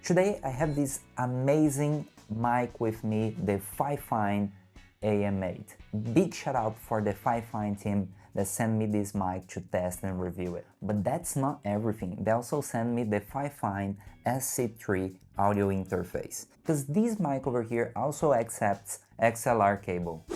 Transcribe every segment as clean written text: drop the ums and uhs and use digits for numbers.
Today I have this amazing mic with me, the FIFINE AM8. Big shout out for the FIFINE team that sent me this mic to test and review it. But that's not everything. They also sent me the FIFINE SC3 audio interface. Because this mic over here also accepts XLR cable.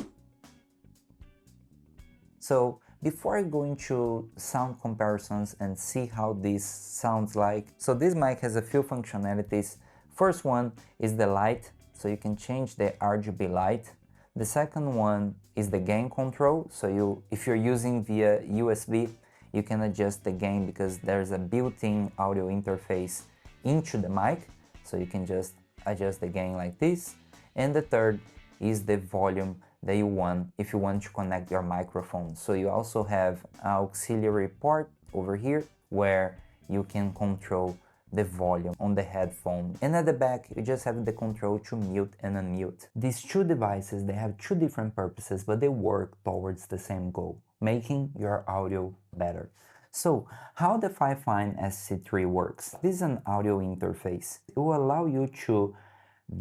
So before I go into sound comparisons and see how this sounds like, so this mic has a few functionalities. First one is the light, so you can change the RGB light. The second one is the gain control, so if you're using via USB, you can adjust the gain because there's a built-in audio interface into the mic, so you can just adjust the gain like this. And the third is the volume that you want if you want to connect your microphone. So you also have an auxiliary port over here where you can control the volume on the headphone, and at the back you just have the control to mute and unmute. These two devices, they have two different purposes, but they work towards the same goal, making your audio better. So how the FIFINE SC3 works? This is an audio interface. It will allow you to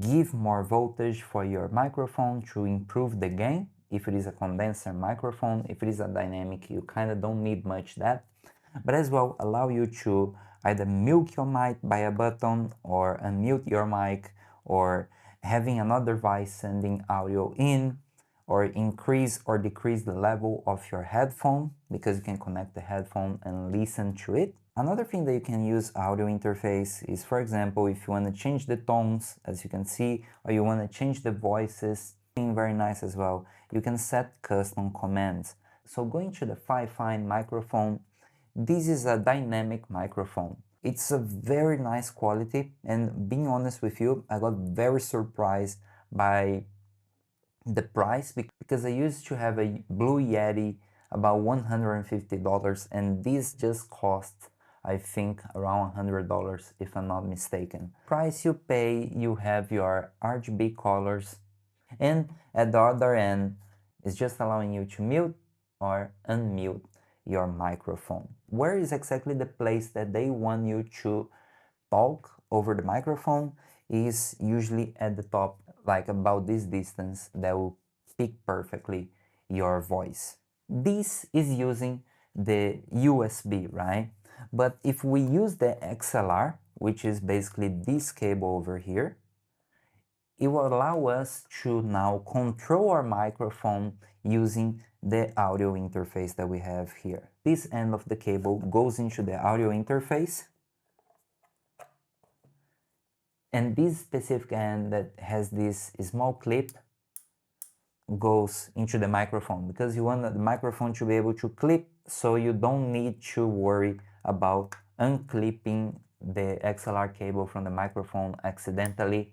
give more voltage for your microphone to improve the gain. If it is a condenser microphone, if it is a dynamic, you kind of don't need much that, but as well allow you to either mute your mic by a button or unmute your mic, or having another device sending audio in, or increase or decrease the level of your headphone because you can connect the headphone and listen to it. Another thing that you can use audio interface is, for example, if you want to change the tones, as you can see, or you want to change the voices, very nice as well. You can set custom commands. So going to the FIFINE microphone, this is a dynamic microphone. It's a very nice quality, and being honest with you, I got very surprised by the price because I used to have a Blue Yeti about $150, and this just cost, I think, around $100 if I'm not mistaken. Price you pay, you have your RGB colors, and at the other end it's just allowing you to mute or unmute your microphone. Where is exactly the place that they want you to talk over the microphone is usually at the top, like about this distance, that will pick perfectly your voice. This is using the USB, right? But if we use the XLR, which is basically this cable over here, it will allow us to now control our microphone using the audio interface that we have here. This end of the cable goes into the audio interface, and this specific end that has this small clip goes into the microphone because you want the microphone to be able to clip, so you don't need to worry about unclipping the XLR cable from the microphone accidentally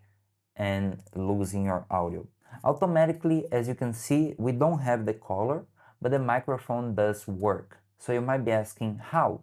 and losing your audio. Automatically, as you can see, we don't have the color, but the microphone does work. So you might be asking how?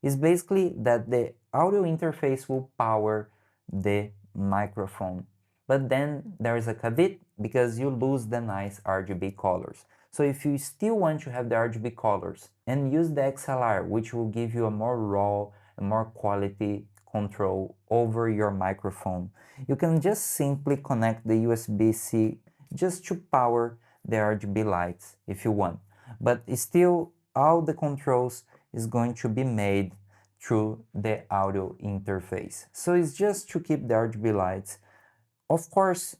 It's basically that the audio interface will power the microphone, but then there is a caveat because you lose the nice RGB colors. So if you still want to have the RGB colors and use the XLR, which will give you a more raw and more quality control over your microphone, you can just simply connect the USB-C just to power the RGB lights if you want. But still, all the controls is going to be made through the audio interface. So it's just to keep the RGB lights. Of course,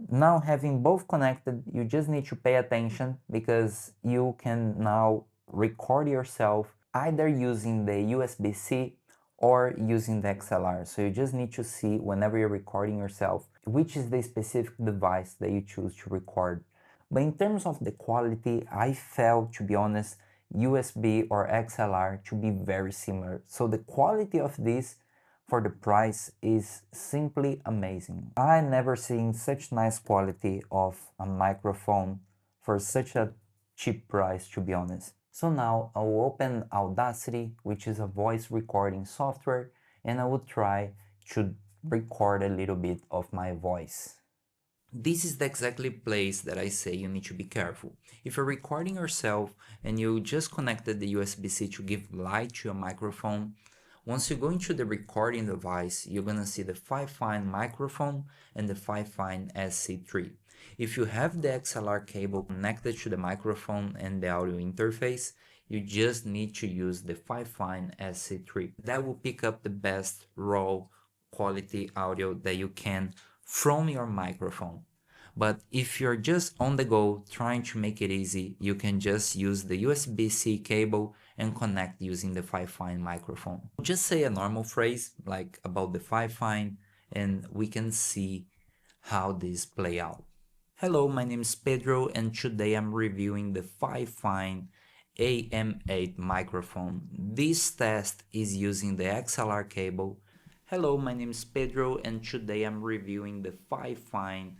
now having both connected, you just need to pay attention because you can now record yourself either using the USB-C or using the XLR. So you just need to see whenever you're recording yourself, which is the specific device that you choose to record. But in terms of the quality, I felt, to be honest, USB or XLR to be very similar. So the quality of this for the price is simply amazing. I never seen such nice quality of a microphone for such a cheap price, to be honest. So now I will open Audacity, which is a voice recording software, and I will try to record a little bit of my voice. This is the exactly place that I say you need to be careful. If you're recording yourself and you just connected the USB-C to give light to your microphone, Once you go into the recording device, you're gonna see the FIFINE microphone and the FIFINE SC3. If you have the XLR cable connected to the microphone and the audio interface, you just need to use the FIFINE SC3. That will pick up the best raw quality audio that you can from your microphone. But if you're just on the go trying to make it easy, you can just use the USB-C cable and connect using the FIFINE microphone. Just say a normal phrase like about the FIFINE and we can see how this play out. Hello, my name is Pedro and today I'm reviewing the FIFINE AM8 microphone. This test is using the XLR cable. Hello, my name is Pedro and today I'm reviewing the FIFINE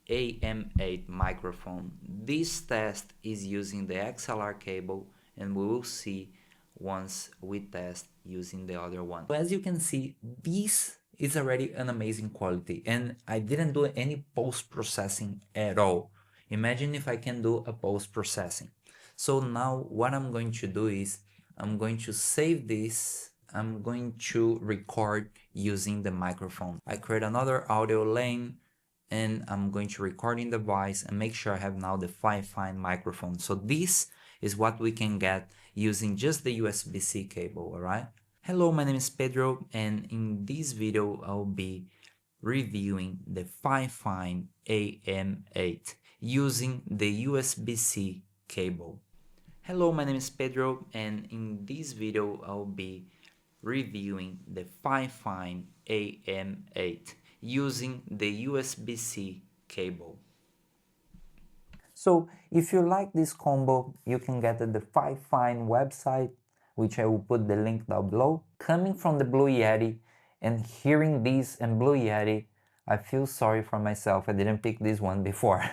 AM8 microphone. This test is using the XLR cable and we will see once we test using the other one. So as you can see, this is already an amazing quality and I didn't do any post-processing at all. Imagine if I can do a post-processing. So now what I'm going to do is I'm going to save this. I'm going to record using the microphone. I create another audio lane and I'm going to record in the device and make sure I have now the FIFINE microphone. So this is what we can get using just the USB-C cable, alright? Hello, my name is Pedro and in this video I'll be reviewing the FIFINE AM8 using the USB-C cable. Hello, my name is Pedro and in this video I'll be reviewing the FIFINE AM8 using the USB-C cable. So if you like this combo, you can get at the FIFINE website, which I will put the link down below. Coming from the Blue Yeti and hearing this and Blue Yeti, I feel sorry for myself. I didn't pick this one before.